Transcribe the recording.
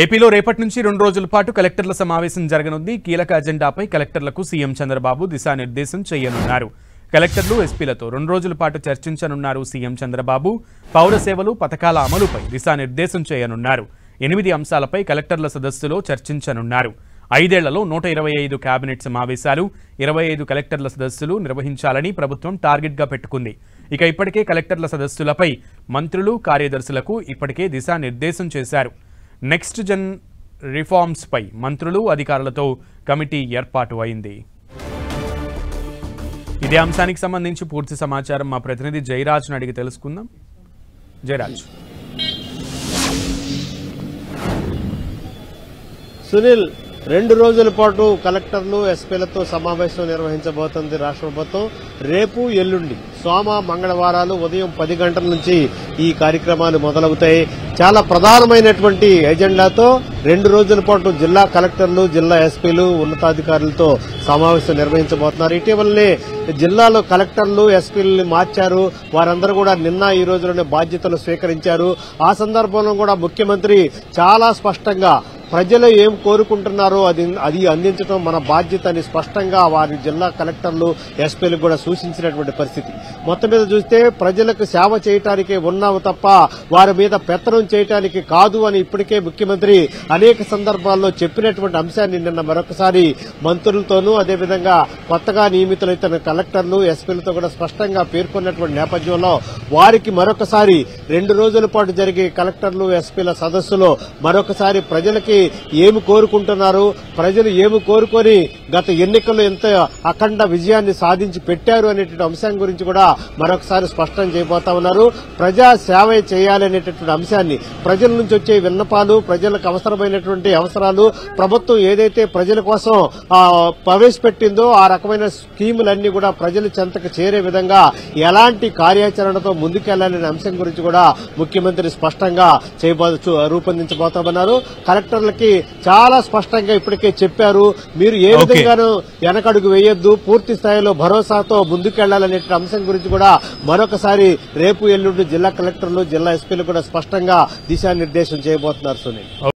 ఏపీలో రేపటి నుంచి 2 రోజుల పాటు కలెక్టర్ల సమావేశం జరగనుంది. కీలక అజెండాపై కలెక్టర్లకు సీఎం చంద్రబాబు దిశానిర్దేశం చేయనున్నారు. కలెక్టర్లు ఎస్పీలతో 2 రోజుల పాటు చర్చించనున్నారు సీఎం చంద్రబాబు. పౌర సేవలు పథకాల అమలుపై దిశానిర్దేశం చేయనున్నారు. 8 అంశాలపై కలెక్టర్ల సదస్సులో చర్చించనున్నారు. 5 ఏళ్లలో 125 కేబినెట్ సమావేశాలు, 25 కలెక్టర్ల సదస్సులు నిర్వహించాలని ప్రభుత్వం టార్గెట్గా పెట్టుకుంది. ఇప్పటికే కలెక్టర్ల సదస్సులపై మంత్రులు, కార్యదర్శులకు ఇప్పటికే దిశానిర్దేశం చేశారు. నెక్స్ట్ జన్ రిఫార్మ్స్ పై మంత్రులు, అధికారులతో కమిటీ ఏర్పాటు అయింది. ఇదే అంశానికి సంబంధించి పూర్తి సమాచారం మా ప్రతినిధి జయరాజ్ను అడిగి తెలుసుకుందాం. జయరాజ్. సునీల్, 2 రోజుల పాటు కలెక్టర్లు, ఎస్పీలతో సమావేశం నిర్వహించబోతోంది రాష్ట్ర ప్రభుత్వం. రేపు, ఎల్లుండి సోమ, మంగళవారాలు ఉదయం 10 గంటల నుంచి ఈ కార్యక్రమాలు మొదలవుతాయి. చాలా ప్రధానమైనటువంటి ఎజెండాతో 2 రోజుల పాటు జిల్లా కలెక్టర్లు, జిల్లా ఎస్పీలు, ఉన్నతాధికారులతో సమావేశం నిర్వహించబోతున్నారు. ఇటీవలనే జిల్లాలో కలెక్టర్లు, ఎస్పీలను మార్చారు. వారందరూ కూడా నిన్న ఈ రోజులోనే బాధ్యతలు స్వీకరించారు. ఆ సందర్భంలో కూడా ముఖ్యమంత్రి చాలా స్పష్టంగా ప్రజలు ఏం కోరుకుంటున్నారో అది అందించడం మన బాధ్యత అని స్పష్టంగా వారి జిల్లా కలెక్టర్లు, ఎస్పీలకు కూడా సూచించినటువంటి పరిస్థితి. మొత్తం మీద చూస్తే ప్రజలకు సేవ చేయటానికే ఉన్నావు తప్ప వారి మీద పెత్తనం చేయటానికి కాదు అని ఇప్పటికే ముఖ్యమంత్రి అనేక సందర్భాల్లో చెప్పినటువంటి అంశాన్ని నిన్న మరొకసారి మంత్రులతోనూ, అదేవిధంగా కొత్తగా నియమితులైన కలెక్టర్లు, ఎస్పీలతో కూడా స్పష్టంగా పేర్కొన్నటువంటి నేపథ్యంలో వారికి మరొకసారి 2 రోజుల పాటు జరిగే కలెక్టర్లు, ఎస్పీల సదస్సులో మరొకసారి ప్రజలకి ఏమి కోరుకుంటున్నారు, ప్రజలు ఏమి కోరుకొని గత ఎన్నికల్లో ఎంత అఖండ విజయాన్ని సాధించి పెట్టారు అనేటువంటి అంశం గురించి కూడా మరొకసారి స్పష్టం చేయబోతా ఉన్నారు. ప్రజా సేవ చేయాలనేటటువంటి అంశాన్ని, ప్రజల నుంచి వచ్చే విన్నపాలు, ప్రజలకు అవసరమైనటువంటి అవసరాలు, ప్రభుత్వం ఏదైతే ప్రజల కోసం ప్రవేశపెట్టిందో ఆ రకమైన స్కీములన్నీ కూడా ప్రజల చెంతకు చేరే విధంగా ఎలాంటి కార్యాచరణతో ముందుకెళ్లాలనే అంశం గురించి కూడా ముఖ్యమంత్రి స్పష్టంగా రూపొందించబోతామన్నారు. కలెక్టర్లకి చాలా స్పష్టంగా ఇప్పటికే చెప్పారు, మీరు ఏ విధంగానూ వెనకడుగు వేయొద్దు, పూర్తి స్థాయిలో భరోసాతో ముందుకెళ్లాలనే అంశం గురించి కూడా మరొకసారి రేపు, ఎల్లుండి జిల్లా కలెక్టర్లు, జిల్లా ఎస్పీలు కూడా స్పష్టంగా దిశానిర్దేశం చేయబోతున్నారు. సునీల్.